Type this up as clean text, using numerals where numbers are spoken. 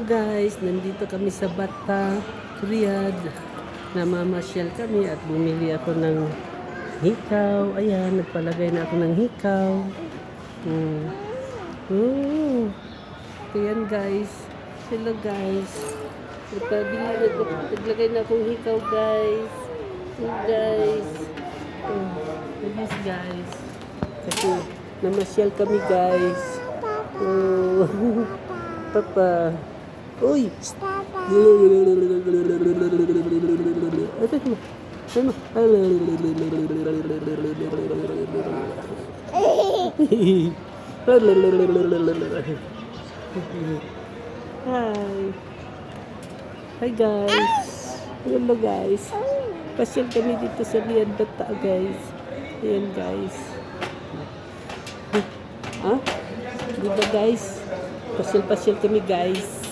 guys, nandito kami sa Bata, Riyadh. Namamasyal kami at bumili ako ng hikaw. Ayan, nagpalagay na ako ng hikaw. Ayan guys. Hello guys. Naglagay na akong hikaw guys. Guys. Yes guys. Kasi namasyal kami guys. Papa. Uy! Hi! Hi guys! Hello guys! Pasyal kami dito sa Riyadh Bata guys. Ayan guys. Ha? Diba guys? Pasyal-pasyal kami guys.